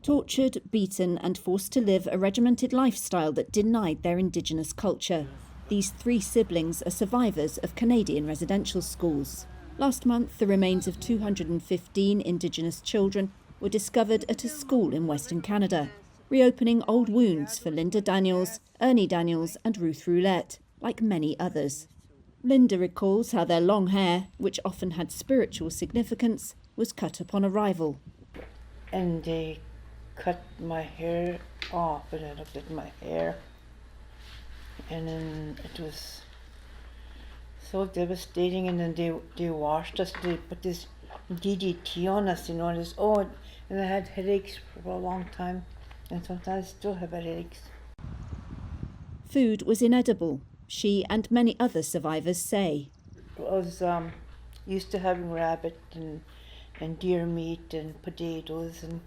Tortured, beaten and forced to live a regimented lifestyle that denied their Indigenous culture. These 3 siblings are survivors of Canadian residential schools. Last month, the remains of 215 Indigenous children were discovered at a school in Western Canada, reopening old wounds for Linda Daniels, Ernie Daniels and Ruth Roulette, like many others. Linda recalls how their long hair, which often had spiritual significance, was cut upon arrival. And they cut my hair off, and I looked at my hair, and then it was so devastating. And then they washed us, they put this DDT on us, and I had headaches for a long time, and sometimes I still have headaches. Food was inedible, she and many other survivors say. I was used to having rabbit and deer meat and potatoes and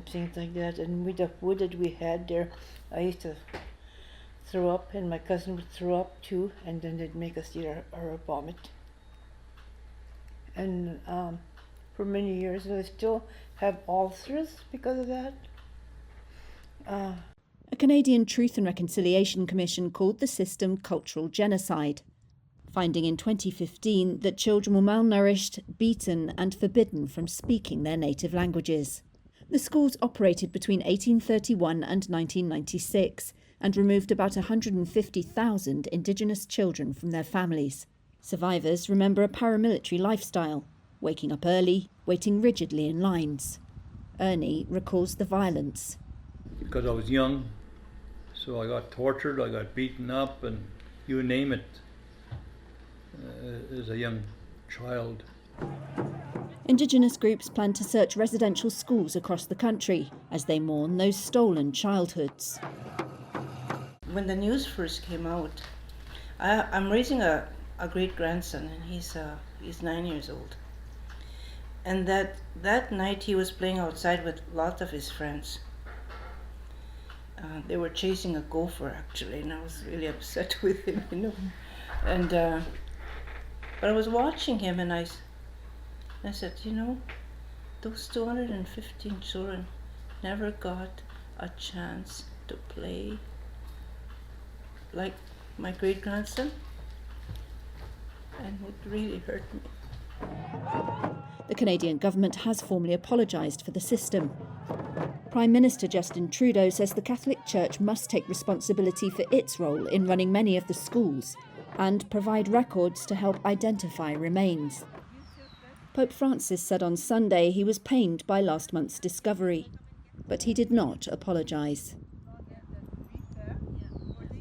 things like that. And with the food that we had there, I used to throw up, and my cousin would throw up too, and then they'd make us eat our vomit. And for many years, I still have ulcers because of that. A Canadian Truth and Reconciliation Commission called the system cultural genocide, finding in 2015 that children were malnourished, beaten and forbidden from speaking their native languages. The schools operated between 1831 and 1996 and removed about 150,000 Indigenous children from their families. Survivors remember a paramilitary lifestyle, waking up early, waiting rigidly in lines. Ernie recalls the violence. Because I was young, so I got tortured, I got beaten up, and you name it, as a young child. Indigenous groups plan to search residential schools across the country as they mourn those stolen childhoods. When the news first came out, I'm raising a great-grandson, and he's 9 years old. And that night he was playing outside with lots of his friends. They were chasing a gopher, actually, and I was really upset with him, And but I was watching him, and I said, those 215 children never got a chance to play like my great-grandson, and it really hurt me. The Canadian government has formally apologised for the system. Prime Minister Justin Trudeau says the Catholic Church must take responsibility for its role in running many of the schools and provide records to help identify remains. Pope Francis said on Sunday he was pained by last month's discovery, but he did not apologise.